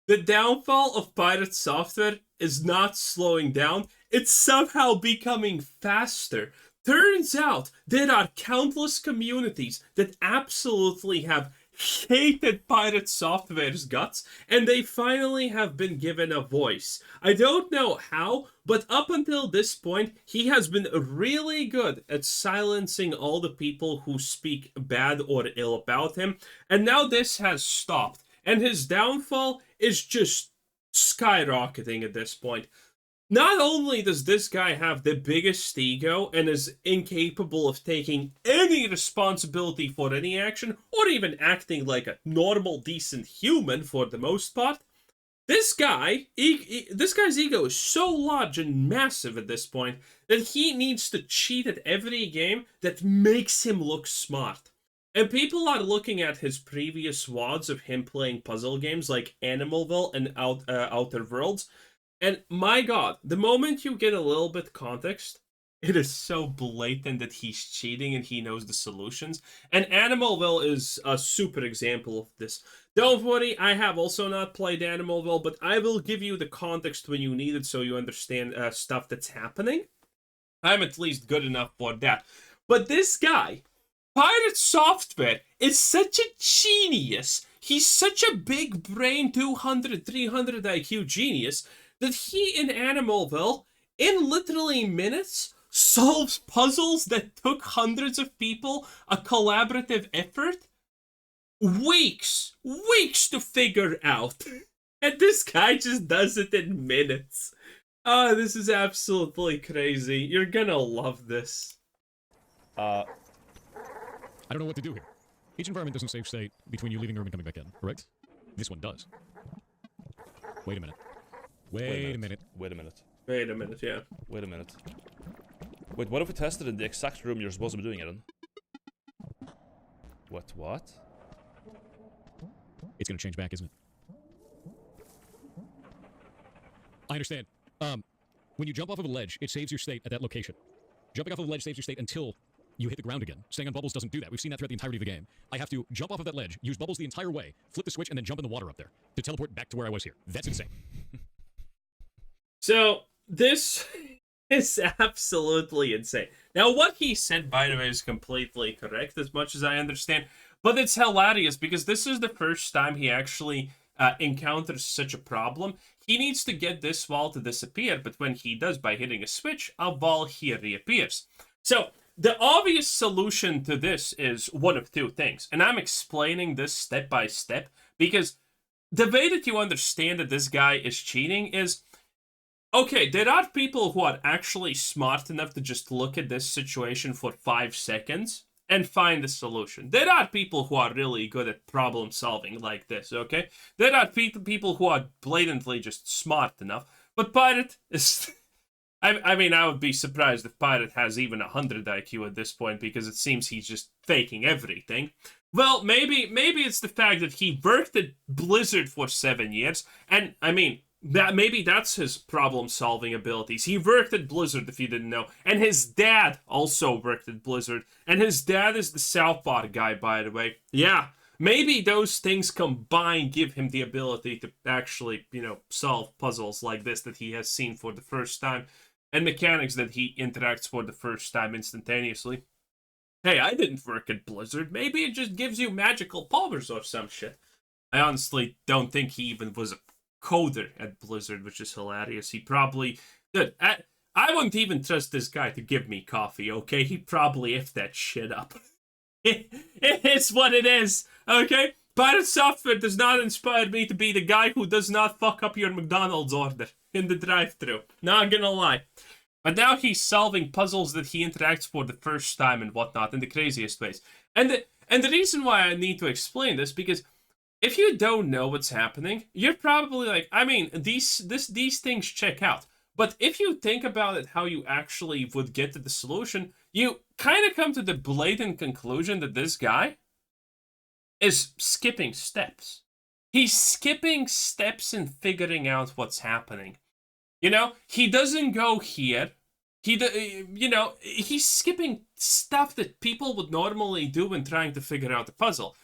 The downfall of Pirate Software is not slowing down, it's somehow becoming faster. Turns out there are countless communities that absolutely have hated Pirate Software's guts, and they finally have been given a voice. I don't know how, but up until this point, he has been really good at silencing all the people who speak bad or ill about him, and now this has stopped, and his downfall is just skyrocketing at this point. Not only does this guy have the biggest ego and is incapable of taking any responsibility for any action, or even acting like a normal, decent human for the most part, this guy's ego is so large and massive at this point that he needs to cheat at every game that makes him look smart. And people are looking at his previous WODs of him playing puzzle games like Animalville and Outer Worlds, and my god, the moment you get a little bit context, it is so blatant that he's cheating and he knows the solutions. And Animalville is a super example of this. Don't worry, I have also not played Animalville, but I will give you the context when you need it so you understand stuff that's happening. I'm at least good enough for that. But this guy, Pirate Software, is such a genius. He's such a big brain 200, 300 IQ genius that he in Animalville, in literally minutes, solves puzzles that took hundreds of people a collaborative effort weeks to figure out. And this guy just does it in minutes. Oh, this is absolutely crazy. You're gonna love this. I don't know what to do here. Each environment doesn't save state between you leaving the room and coming back in, correct? This one does. Wait a minute. Wait a minute. Wait a minute, yeah. Wait a minute. Wait, what if we tested in the exact room you're supposed to be doing it in? What? It's gonna change back, isn't it? I understand. When you jump off of a ledge, it saves your state at that location. Jumping off of a ledge saves your state until you hit the ground again. Staying on bubbles doesn't do that. We've seen that throughout the entirety of the game. I have to jump off of that ledge, use bubbles the entire way, flip the switch, and then jump in the water up there to teleport back to where I was here. That's insane. So, this is absolutely insane. Now, what he said, by the way, is completely correct, as much as I understand. But it's hilarious, because this is the first time he actually encounters such a problem. He needs to get this wall to disappear, but when he does by hitting a switch, a wall here reappears. So, the obvious solution to this is one of two things. And I'm explaining this step by step, because the way that you understand that this guy is cheating is, okay, there are people who are actually smart enough to just look at this situation for 5 seconds and find a solution. There are people who are really good at problem solving like this, okay? There are people who are blatantly just smart enough. But Pirate is... I mean, I would be surprised if Pirate has even 100 IQ at this point, because it seems he's just faking everything. Well, maybe it's the fact that he worked at Blizzard for 7 years, and, I mean... maybe that's his problem-solving abilities. He worked at Blizzard, if you didn't know. And his dad also worked at Blizzard. And his dad is the South Park guy, by the way. Yeah, maybe those things combined give him the ability to actually, solve puzzles like this that he has seen for the first time. And mechanics that he interacts for the first time instantaneously. Hey, I didn't work at Blizzard. Maybe it just gives you magical powers or some shit. I honestly don't think he even was a coder at Blizzard, which is hilarious. He probably... Dude, I wouldn't even trust this guy to give me coffee, okay? He probably effed that shit up. It's what it is, okay? Pirate Software does not inspire me to be the guy who does not fuck up your McDonald's order in the drive-thru. Not gonna lie. But now he's solving puzzles that he interacts for the first time and whatnot in the craziest ways. And the reason why I need to explain this, because if you don't know what's happening, you're probably like, I mean, these things check out. But if you think about it how you actually would get to the solution, you kind of come to the blatant conclusion that this guy is skipping steps. He's skipping steps in figuring out what's happening. He doesn't go here. He's skipping stuff that people would normally do when trying to figure out the puzzle.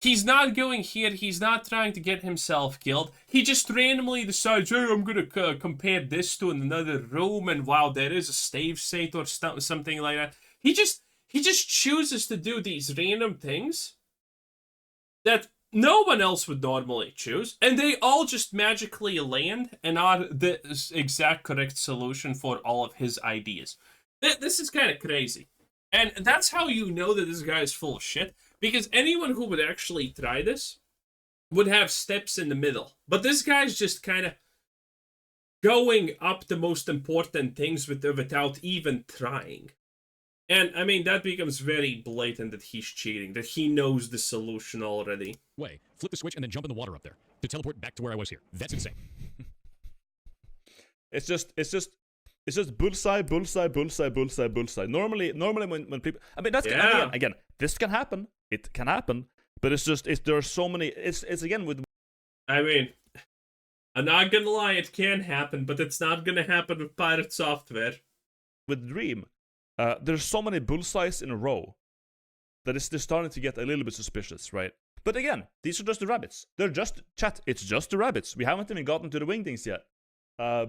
He's not going here. He's not trying to get himself killed. He just randomly decides, hey, I'm going to compare this to another room, and wow, there is a save state or something like that. He just chooses to do these random things that no one else would normally choose, and they all just magically land and are the exact correct solution for all of his ideas. This is kind of crazy. And that's how you know that this guy is full of shit. Because anyone who would actually try this would have steps in the middle. But this guy's just kind of going up the most important things without even trying. And, I mean, that becomes very blatant that he's cheating, that he knows the solution already. Way, flip the switch and then jump in the water up there to teleport back to where I was here. That's insane. It's just bullseye, bullseye, bullseye, bullseye, bullseye. Normally when people, I mean, that's again, this can happen. It can happen, but there are so many. It's again with. I mean, I'm not gonna lie, it can happen, but it's not gonna happen with PirateSoftware. With Dream, there's so many bullseyes in a row that they're starting to get a little bit suspicious, right? But again, these are just the rabbits. They're just chat. It's just the rabbits. We haven't even gotten to the wingdings yet.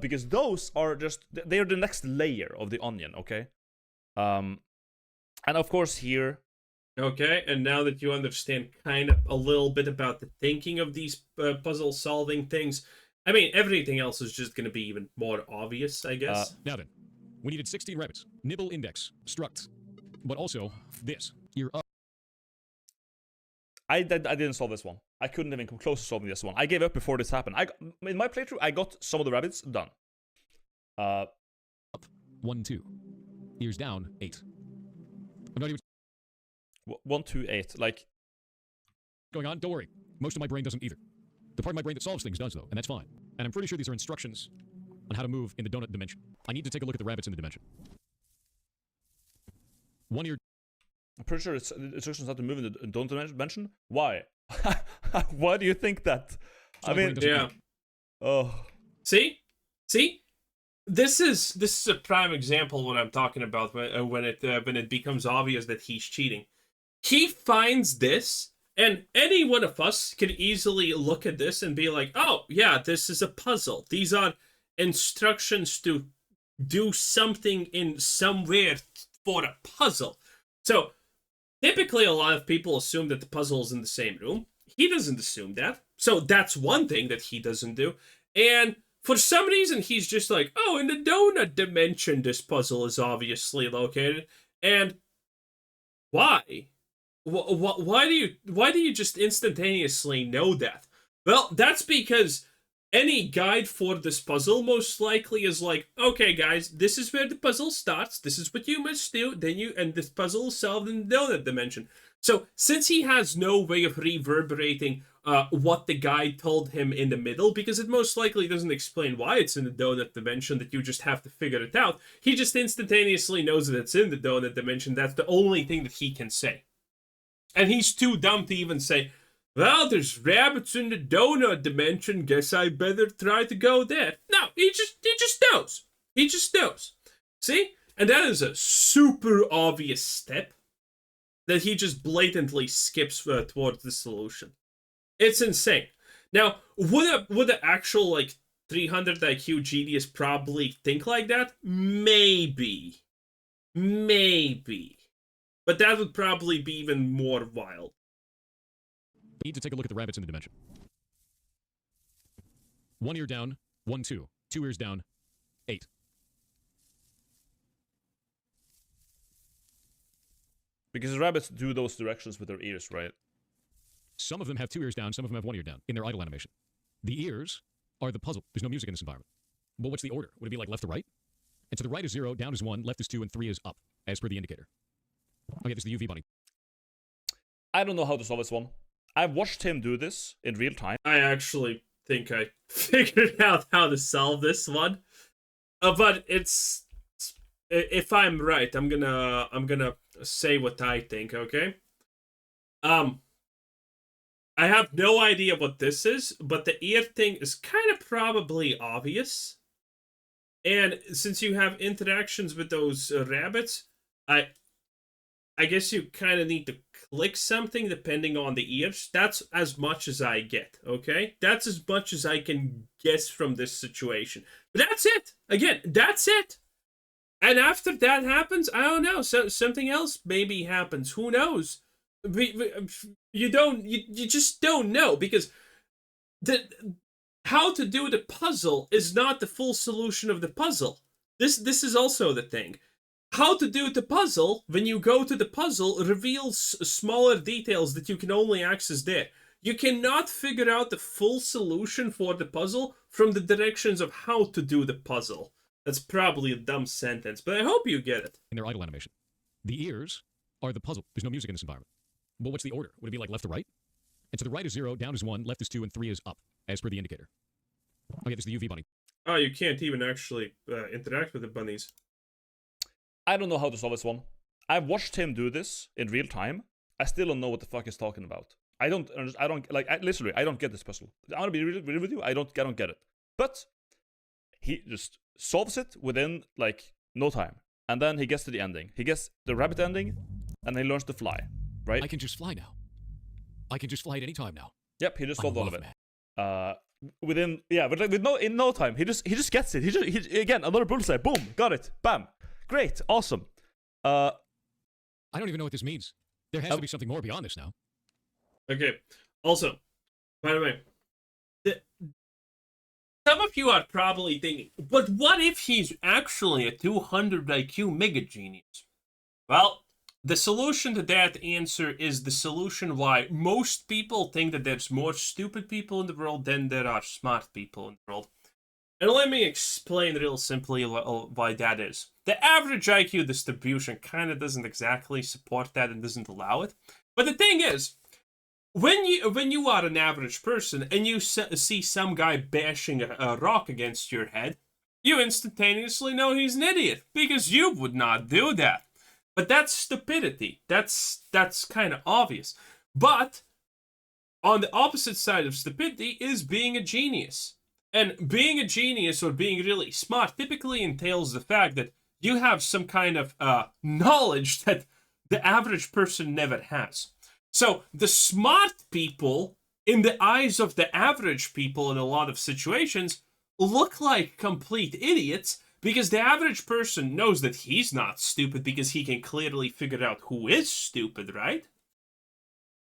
Because those are they are the next layer of the onion, okay? And of course here... Okay, and now that you understand kind of a little bit about the thinking of these puzzle-solving things, I mean, everything else is just going to be even more obvious, I guess. Now then, we needed 16 rabbits. Nibble index, struct. But also, this. You're up. I didn't solve this one. I couldn't even come close to solving this one. I gave up before this happened. In my playthrough, I got some of the rabbits done. Up, 1, 2. Ears down, 8. I'm not even... 1, 2, 8. Like... Going on? Don't worry. Most of my brain doesn't either. The part of my brain that solves things does, though, and that's fine. And I'm pretty sure these are instructions on how to move in the donut dimension. I need to take a look at the rabbits in the dimension. 1 ear... I'm pretty sure it's instructions how to move in the donut dimension. Why? Why do you think that? I mean, yeah. Oh. See? This is a prime example of what I'm talking about when it becomes obvious that he's cheating. He finds this, and any one of us can easily look at this and be like, oh, yeah, this is a puzzle. These are instructions to do something in somewhere for a puzzle. So, typically, a lot of people assume that the puzzle is in the same room. He doesn't assume that. So that's one thing that he doesn't do. And for some reason, he's just like, oh, in the donut dimension, this puzzle is obviously located. And why? Why do you just instantaneously know that? Well, that's because any guide for this puzzle most likely is like, okay, guys, this is where the puzzle starts. This is what you must do. And this puzzle is solved in the donut dimension. So since he has no way of reverberating what the guide told him in the middle, because it most likely doesn't explain why it's in the donut dimension, that you just have to figure it out. He just instantaneously knows that it's in the donut dimension. That's the only thing that he can say. And he's too dumb to even say, well, there's rabbits in the donut dimension. Guess I better try to go there. No, he just knows. He just knows. See? And that is a super obvious step that he just blatantly skips towards the solution. It's insane. Now, would the actual, like, 300 IQ genius probably think like that? Maybe. But that would probably be even more wild. We need to take a look at the rabbits in the dimension. 1 ear down, 1, 2. 2 ears down, 8. Because the rabbits do those directions with their ears, right? Some of them have 2 ears down, some of them have 1 ear down in their idle animation. The ears are the puzzle. There's no music in this environment. But what's the order? Would it be like left to right? And so the right is 0, down is 1, left is 2, and 3 is up, as per the indicator. Okay, this is the UV bunny. I don't know how to solve this one. I've watched him do this in real time. I actually think I figured out how to solve this one. But it's... If I'm right, I'm gonna say what I think, okay? I have no idea what this is, but the ear thing is kind of probably obvious. And since you have interactions with those rabbits, I guess you kind of need to click something depending on the ears, that's as much as I get, okay? That's as much as I can guess from this situation. But that's it. Again, that's it. And after that happens, I don't know. So something else maybe happens. Who knows? You just don't know, because how to do the puzzle is not the full solution of the puzzle. This is also the thing. How to do the puzzle, when you go to the puzzle, reveals smaller details that you can only access there. You cannot figure out the full solution for the puzzle from the directions of how to do the puzzle. That's probably a dumb sentence, but I hope you get it. In their idle animation. The ears are the puzzle. There's no music in this environment. But what's the order? Would it be like left to right? And so the right is 0, down is 1, left is 2, and 3 is up, as per the indicator. Okay, this is the UV bunny. Oh, you can't even actually interact with the bunnies. I don't know how to solve this one. I've watched him do this in real time. I still don't know what the fuck he's talking about. I don't get this puzzle. I'm gonna be real with you. I don't get it. But he just solves it within like no time, and then he gets to the ending. He gets the rabbit ending, and he learns to fly. Right? I can just fly now. I can just fly at any time now. Yep, he just solved all of it. In no time. He just gets it. He again, another bullseye. Boom, got it. Bam. Great, awesome. I don't even know what this means. There has to be something more beyond this now. Okay. Also, by the way, some of you are probably thinking, but what if he's actually a 200 IQ mega genius? Well, the solution to that answer is the solution why most people think that there's more stupid people in the world than there are smart people in the world. And let me explain real simply why that is. The average IQ distribution kind of doesn't exactly support that and doesn't allow it. But the thing is, when you are an average person and you see some guy bashing a rock against your head, you instantaneously know he's an idiot, because you would not do that. But that's stupidity. That's kind of obvious. But on the opposite side of stupidity is being a genius. And being a genius or being really smart typically entails the fact that you have some kind of knowledge that the average person never has. So the smart people, in the eyes of the average people in a lot of situations, look like complete idiots, because the average person knows that he's not stupid because he can clearly figure out who is stupid, right?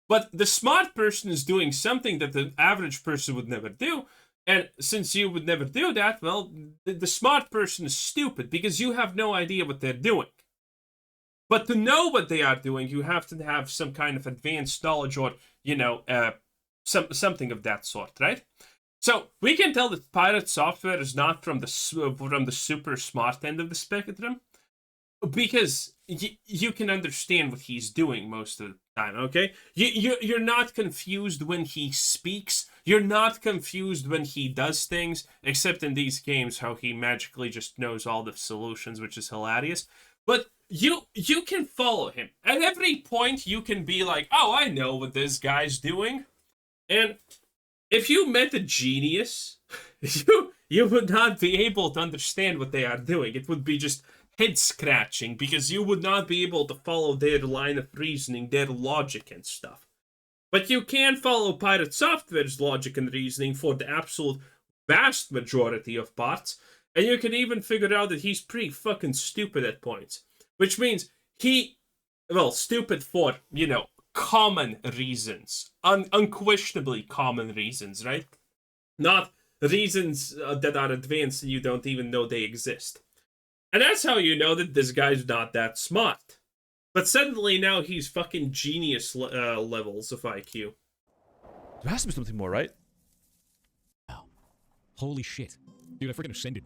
But the smart person is doing something that the average person would never do. And since you would never do that, well, the smart person is stupid because you have no idea what they're doing. But to know what they are doing, you have to have some kind of advanced knowledge or, something of that sort, right? So we can tell that PirateSoftware is not from the super smart end of the spectrum, because you can understand what he's doing most of the time, okay? You're not confused when he speaks. You're not confused when he does things, except in these games how he magically just knows all the solutions, which is hilarious. But you can follow him. At every point, you can be like, oh, I know what this guy's doing. And if you met a genius, you would not be able to understand what they are doing. It would be just head-scratching, because you would not be able to follow their line of reasoning, their logic and stuff. But you can follow PirateSoftware's logic and reasoning for the absolute vast majority of parts, and you can even figure out that he's pretty fucking stupid at points. Which means stupid for, common reasons. Unquestionably common reasons, right? Not reasons that are advanced and you don't even know they exist. And that's how you know that this guy's not that smart. But suddenly now he's fucking genius levels of IQ. There has to be something more, right? Wow. Holy shit. Dude, I freaking ascended.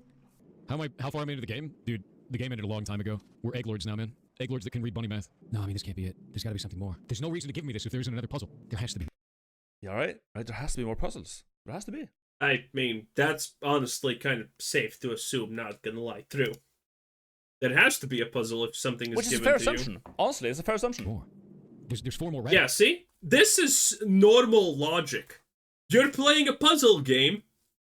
How far am I into the game? Dude, the game ended a long time ago. We're egg lords now, man. Egg lords that can read bunny math. No, I mean, this can't be it. There's gotta be something more. There's no reason to give me this if there isn't another puzzle. There has to be. Yeah, right? There has to be more puzzles. There has to be. I mean, that's honestly kind of safe to assume, not gonna lie. True. There has to be a puzzle if something is given to you. Which is a fair assumption. Honestly, it's a fair assumption. More. There's 4 more, right? Yeah, see? This is normal logic. You're playing a puzzle game,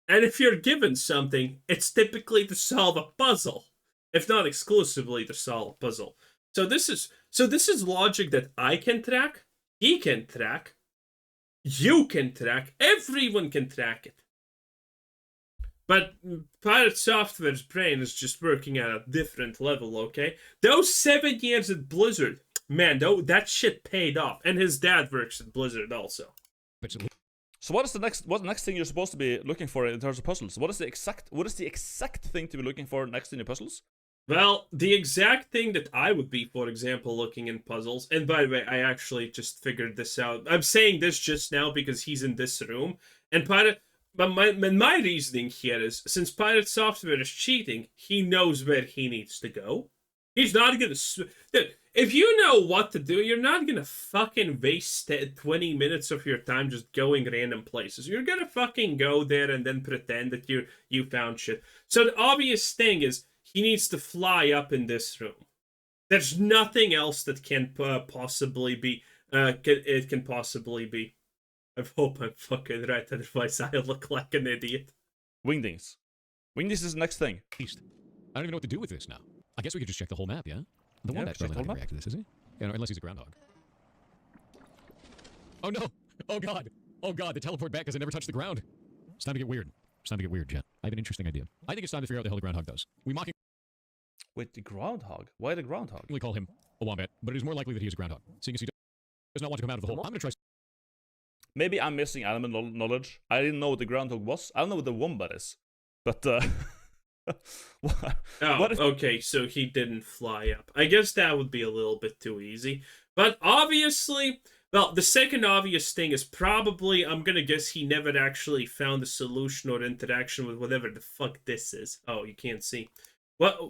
and if you're given something, it's typically to solve a puzzle. If not exclusively to solve a puzzle. So this is logic that I can track, he can track, you can track, everyone can track it. But PirateSoftware's brain is just working at a different level, okay? Those 7 years at Blizzard, man, that shit paid off. And his dad works at Blizzard also. So what's the next thing you're supposed to be looking for in terms of puzzles? What is the exact thing to be looking for next in your puzzles? Well, the exact thing that I would be, for example, looking in puzzles, and by the way, I actually just figured this out. I'm saying this just now because he's in this room, and But my reasoning here is, since PirateSoftware is cheating, he knows where he needs to go. He's not gonna... Dude, if you know what to do, you're not gonna fucking waste 20 minutes of your time just going random places. You're gonna fucking go there and then pretend that you found shit. So the obvious thing is, he needs to fly up in this room. There's nothing else that can possibly be... it can possibly be. I hope I'm fucking right, otherwise I look like an idiot. Wingdings. Wingdings is the next thing. I don't even know what to do with this now. I guess we could just check the whole map, yeah? The Wombat's probably not going to react to this, is he? Yeah, no, unless he's a Groundhog. Oh no! Oh god! Oh god, the teleport back because I never touched the ground. It's time to get weird. It's time to get weird, Jet. I have an interesting idea. I think it's time to figure out what the hell the Groundhog does. We mockingly Wait, the Groundhog? Why the Groundhog? call him a Wombat, but it is more likely that he is a Groundhog. Seeing as he does not want to come out of the hole, I'm going to try... Maybe I'm missing element knowledge. I didn't know what the Groundhog was. I don't know what the Wombat is. But, Okay, so he didn't fly up. I guess that would be a little bit too easy. But obviously, well, the second obvious thing is probably, I'm gonna guess he never actually found a solution or interaction with whatever the fuck this is. Oh, you can't see. Whatever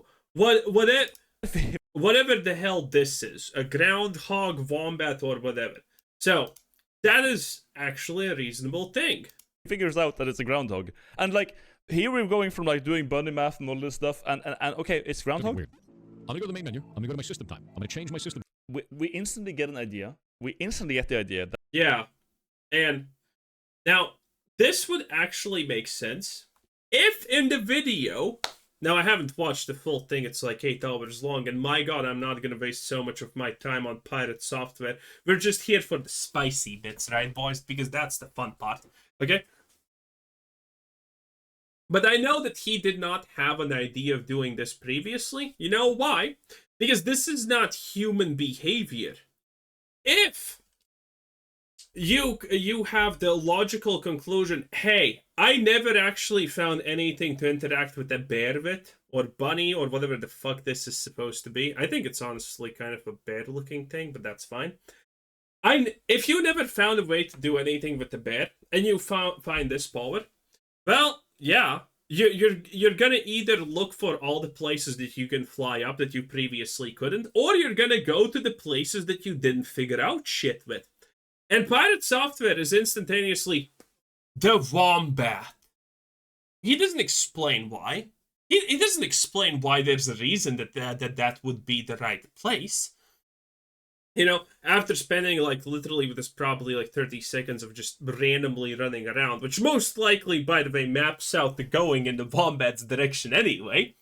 the hell this is. A groundhog, wombat, or whatever. So, that is actually a reasonable thing. He figures out that it's a Groundhog. And, like, here we're going from, like, doing bunny math and all this stuff. And okay, it's Groundhog. Weird. I'm going to go to the main menu. I'm going to go to my system time. I'm going to change my system. We instantly get an idea. We instantly get the idea that... Yeah. And now, this would actually make sense if in the video... Now, I haven't watched the full thing. It's like 8 hours long. And my god, I'm not going to waste so much of my time on PirateSoftware. We're just here for the spicy bits, right, boys? Because that's the fun part. Okay? But I know that he did not have an idea of doing this previously. You know why? Because this is not human behavior. If you have the logical conclusion, hey, I never actually found anything to interact with a bear with, or bunny, or whatever the fuck this is supposed to be. I think it's honestly kind of a bear-looking thing, but that's fine. If you never found a way to do anything with the bear, and you find this power, well, yeah, you're gonna either look for all the places that you can fly up that you previously couldn't, or you're gonna go to the places that you didn't figure out shit with. And PirateSoftware is instantaneously the wombat. He doesn't explain why. He doesn't explain why there's a reason that would be the right place. You know, after spending, like, literally with this probably, like, 30 seconds of just randomly running around, which most likely, by the way, maps out the going in the wombat's direction anyway.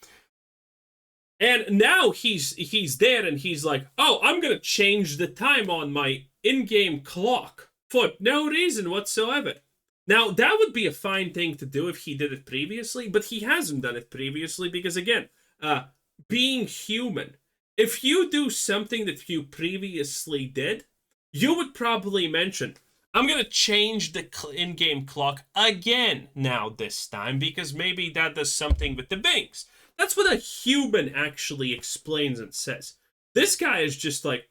And now he's there and he's like, oh, I'm gonna change the time on my in-game clock for no reason whatsoever. Now, that would be a fine thing to do if he did it previously, but he hasn't done it previously because, again, being human, if you do something that you previously did, you would probably mention, I'm going to change the in-game clock again now this time because maybe that does something with the wings. That's what a human actually explains and says. This guy is just like,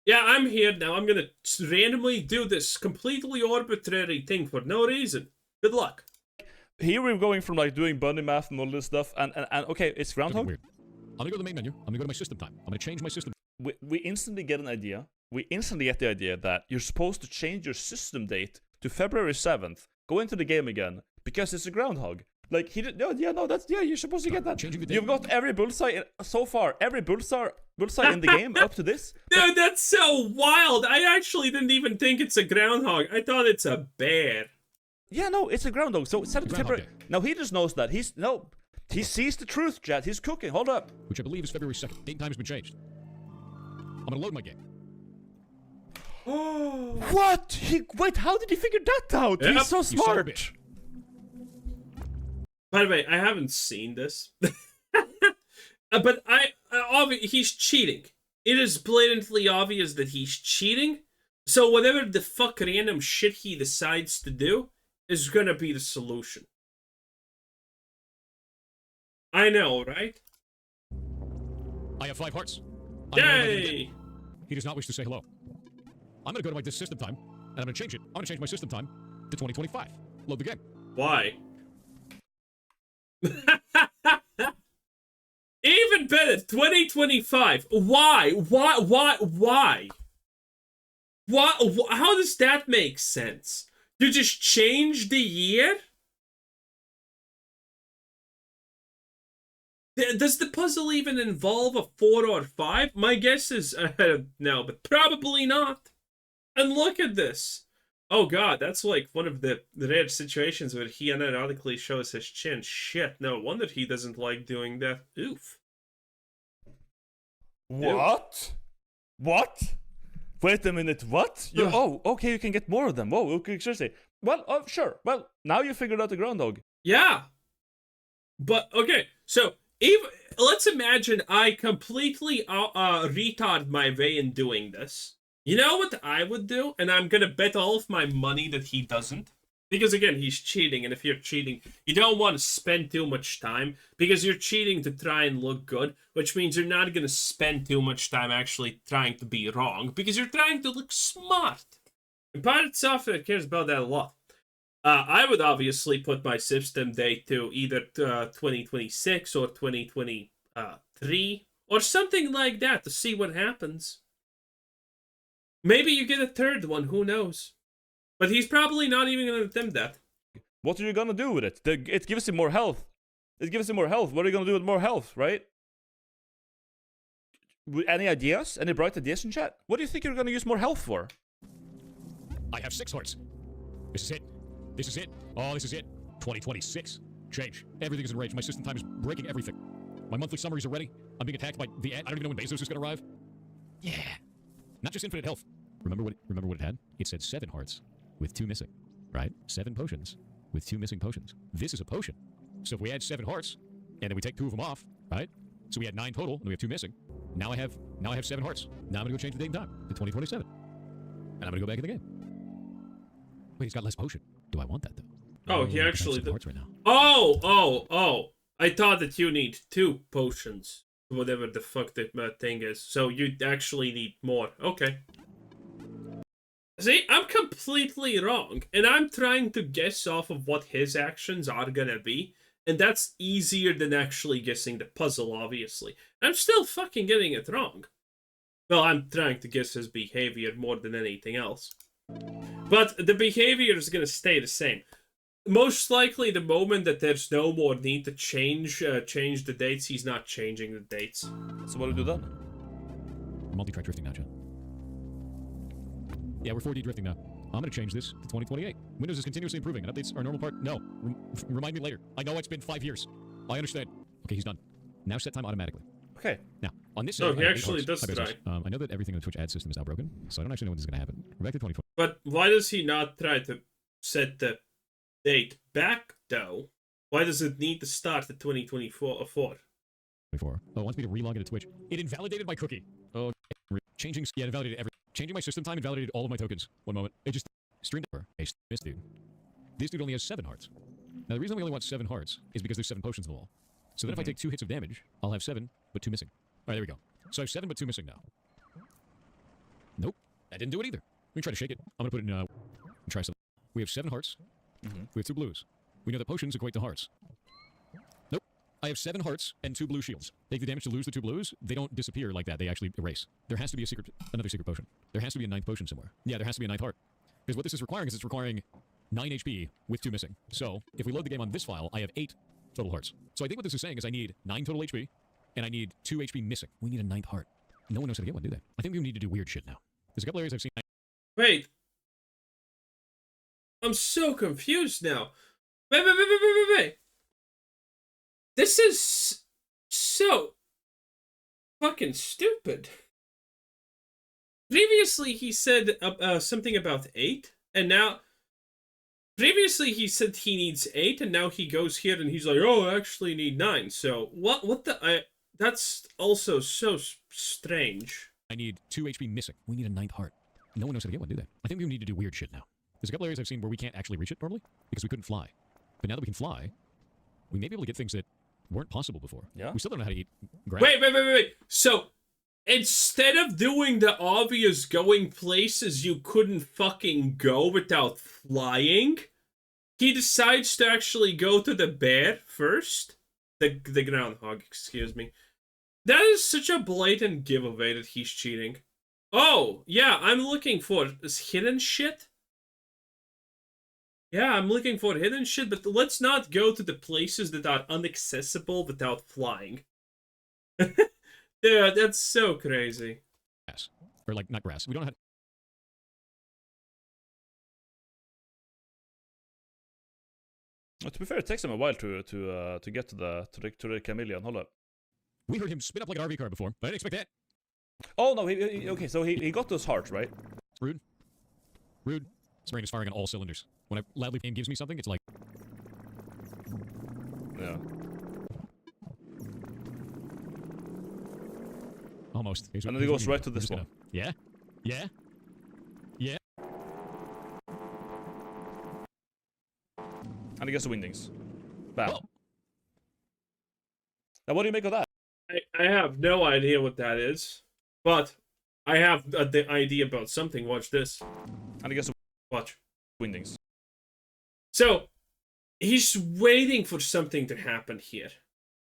yeah, I'm here now. I'm going to randomly do this completely arbitrary thing for no reason. Good luck. Here we're going from, like, doing bunny math and all this stuff. And okay, it's Groundhog. Weird. I'm going to go to the main menu. I'm going to go to my system time. I'm going to change my system. We instantly get an idea. We instantly get the idea that you're supposed to change your system date to February 7th. Go into the game again because it's a Groundhog. Like, he did. You're supposed to get that. You've got every bullseye so far. Every bullseye in the game up to this. Dude, that's so wild. I actually didn't even think it's a groundhog. I thought it's a bear. Yeah, no, it's a Groundhog. So set it to February. Now he just knows that. He sees the truth, Chad. He's cooking. Hold up. Which I believe is February 2nd. Date and time has been changed. I'm going to load my game. What? Wait, how did he figure that out? Yep. He's so You son of a smart. bitch. By the way, I haven't seen this. But he's cheating. It is blatantly obvious that he's cheating. So whatever the fuck random shit he decides to do is gonna be the solution. I know, right? I have 5 hearts. I'm gonna log in again. Yay! He does not wish to say hello. I'm gonna go to my system time, and I'm gonna change it. I'm gonna change my system time to 2025. Load the game. Why? Even better, 2025. Why? Why? How does that make sense? You just change the year? Does the puzzle even involve a 4 or 5? My guess is no, but probably not. And look at this. Oh god, that's like one of the rare situations where he unironically shows his chin. Shit, no wonder he doesn't like doing that. Oof. What? What? Wait a minute, what? Oh, okay, you can get more of them. Whoa, okay, seriously. Well, sure. Well, now you figured out the groundhog. Yeah. But, okay, so, let's imagine I completely retard my way in doing this. You know what I would do? And I'm gonna bet all of my money that he doesn't. Because again, he's cheating, and if you're cheating, you don't want to spend too much time, because you're cheating to try and look good, which means you're not gonna spend too much time actually trying to be wrong, because you're trying to look smart. And PirateSoftware cares about that a lot. I would obviously put my system date to either 2026 or 2023, or something like that to see what happens. Maybe you get a third one, who knows? But he's probably not even going to attempt that. What are you gonna do with it? It gives him more health. It gives him more health. What are you gonna do with more health, right? Any ideas? Any bright ideas in chat? What do you think you're gonna use more health for? I have 6 hearts. This is it. This is it. Oh, this is it. 2026. Change. Everything is enraged. My system time is breaking everything. My monthly summaries are ready. I'm being attacked by the ant. I don't even know when Bezos is gonna arrive. Yeah. Not just infinite health. Remember what it had? It said 7 hearts with 2 missing. Right? 7 potions with 2 missing potions. This is a potion. So if we add 7 hearts, and then we take 2 of them off, right? So we had 9 total, and we have 2 missing. Now I have 7 hearts. Now I'm gonna go change the date and time to 2027. And I'm gonna go back in the game. Wait, he's got less potion. Do I want that though? Oh, he actually hearts right now. Oh. I thought that you need 2 potions. Whatever the fuck that thing is. So you actually need more. Okay. See, I'm completely wrong. And I'm trying to guess off of what his actions are gonna be. And that's easier than actually guessing the puzzle, obviously. I'm still fucking getting it wrong. Well, I'm trying to guess his behavior more than anything else. But the behavior is gonna stay the same. Most likely, the moment that there's no more need to change the dates, he's not changing the dates. So what do we do then? Multi-track drifting now, John. Yeah, we're 4D drifting now. I'm gonna change this to 2028. Windows is continuously improving, and updates are a normal part. No. Remind me later. I know it's been 5 years. I understand. Okay, he's done. Now set time automatically. Okay. Now, on this No, save, he I have 8 actually hearts. does Hi, try. Bezos. I know that everything in the Twitch ad system is now broken, so I don't actually know when this is gonna happen. We're back to 2020. But why does he not try to set the date back, though? Why does it need to start at 2024? 24. Oh, it wants me to relog into Twitch. It invalidated my cookie. Oh, changing. Yeah, it invalidated every. Changing my system time invalidated all of my tokens. One moment. It just streamed over. Hey, this dude. This dude only has 7 hearts. Now, the reason we only want 7 hearts is because there's 7 potions in the wall. So then if I take 2 hits of damage, I'll have 7, but 2 missing. All right, there we go. So I have 7, but 2 missing now. Nope. That didn't do it either. Let me try to shake it. I'm going to put it in, try something. We have 7 hearts. We have 2 blues. We know that potions equate to hearts. Nope. I have 7 hearts and 2 blue shields. Take the damage to lose the 2 blues. They don't disappear like that. They actually erase. There has to be another secret potion. There has to be a 9th potion somewhere. Yeah, there has to be a 9th heart. Because what this is requiring is it's requiring 9 HP with 2 missing. So if we load the game on this file, I have 8 total hearts. So I think what this is saying is I need 9 total HP, and I need 2 HP missing. We need a 9th heart. No one knows how to get one, do they? I think we need to do weird shit now. There's a couple areas I've seen. Wait. I'm so confused now. Wait. This is so fucking stupid. previously he said something about 8, and now previously he said he needs 8, and now he goes here and he's like, oh, I actually need 9. So what the that's also so strange. I need 2 HP missing. We need a 9th heart. No one knows how to get one, do they? I think we need to do weird shit now. There's a couple areas I've seen where we can't actually reach it normally because we couldn't fly. But now that we can fly, we may be able to get things that weren't possible before. Yeah. We still don't know how to eat grass. Wait. So instead of doing the obvious going places you couldn't fucking go without flying, he decides to actually go to the bear first. The groundhog, excuse me. That is such a blatant giveaway that he's cheating. Oh, yeah, I'm looking for hidden shit. Yeah, I'm looking for hidden shit, but let's not go to the places that are inaccessible without flying. Yeah, that's so crazy. Grass. Or, like, not grass. We don't know how To be fair, it takes him a while to get to the chameleon. Hold up. We heard him spin up like an RV car before, but I didn't expect that. Oh no, okay, so he got those hearts, right? Rude. Rude. This brain is firing on all cylinders. When I loudly game gives me something, it's like, Yeah. almost. And then he goes right to this one. Yeah? Yeah? Yeah? And he gets the wingdings. Bam. Whoa. Now what do you make of that? I have no idea what that is, but I have the idea about something. Watch this. And he gets the Watch. wingdings. So, he's waiting for something to happen here.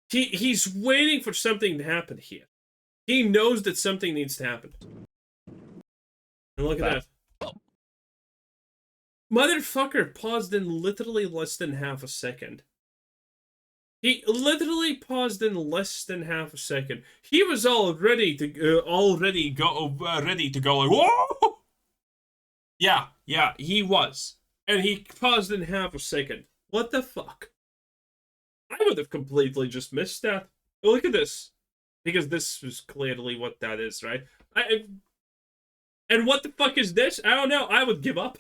He's waiting for something to happen here. He knows that something needs to happen. And look at that. Oh. Motherfucker paused in literally less than half a second. He literally paused in less than half a second. He was all ready to ready to go like, whoa! Yeah, he was. And he paused in half a second. What the fuck? I would have completely just missed that. Oh, look at this. Because this is clearly what that is, right? And what the fuck is this? I don't know. I would give up.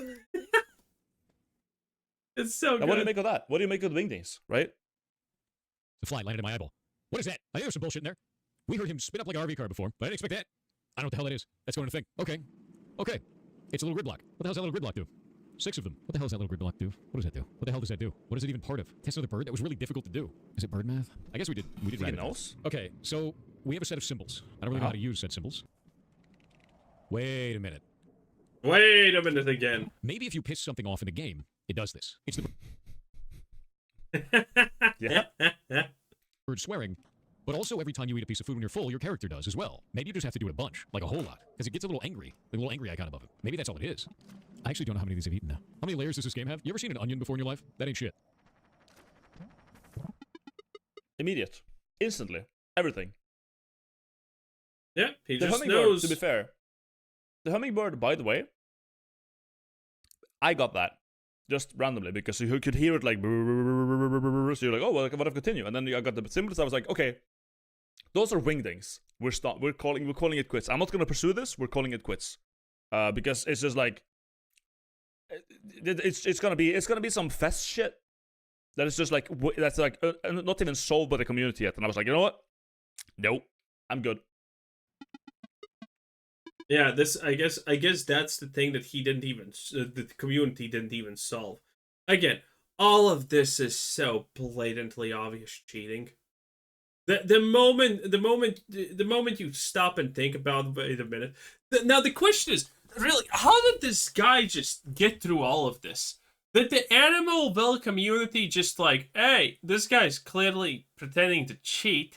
It's so good. Now what do you make of that? What do you make of the wingdings, right? The fly landed in my eyeball. What is that? I think there's some bullshit in there. We heard him spin up like an RV car before, but I didn't expect that. I don't know what the hell that is. That's going to thing. Okay. Okay. It's a little grid block. What the hell does that little grid block do? 6 of them. What the hell does that little grid block do? What does that do? What the hell does that do? What is it even part of? Test another bird? That was really difficult to do. Is it bird math? I guess we did rabbit knows? math. Okay, so we have a set of symbols. I don't really know how to use said symbols. Wait a minute. Wait a minute again. Maybe if you piss something off in the game, it does this. It's the Yeah. bird swearing, but also every time you eat a piece of food when you're full, your character does as well. Maybe you just have to do it a bunch, like a whole lot, because it gets a little angry. The little angry icon above it. Maybe that's all it is. I actually don't know how many of these I've eaten now. How many layers does this game have? You ever seen an onion before in your life? That ain't shit. Immediate. Instantly. Everything. Yeah, he The just hummingbird, knows. to be fair. The hummingbird, by the way, I got that. Just randomly, because you could hear it like, so you're like, oh, well, what if I continue? And then I got the symbols. I was like, okay, those are wingdings. We're calling it quits. I'm not gonna pursue this. We're calling it quits, because it's just like, it's gonna be some fest shit that is just like that's like not even solved by the community yet. And I was like, you know what? Nope, I'm good. Yeah, this I guess that's the thing that he didn't even the community didn't even solve. Again, all of this is so blatantly obvious cheating. The moment you stop and think about, wait a minute. Now the question is really, how did this guy just get through all of this? That the animal will community just like, hey, this guy's clearly pretending to cheat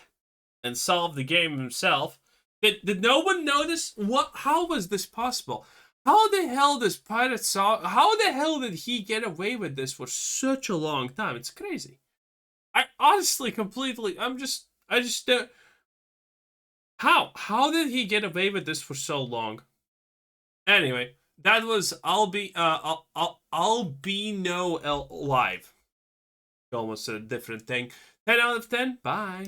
and solve the game himself. Did no one notice? How was this possible? How the hell does how the hell did he get away with this for such a long time? It's crazy. I honestly I just how did he get away with this for so long? Anyway, that was Albino Live. Almost a different thing. 10 out of 10. Bye.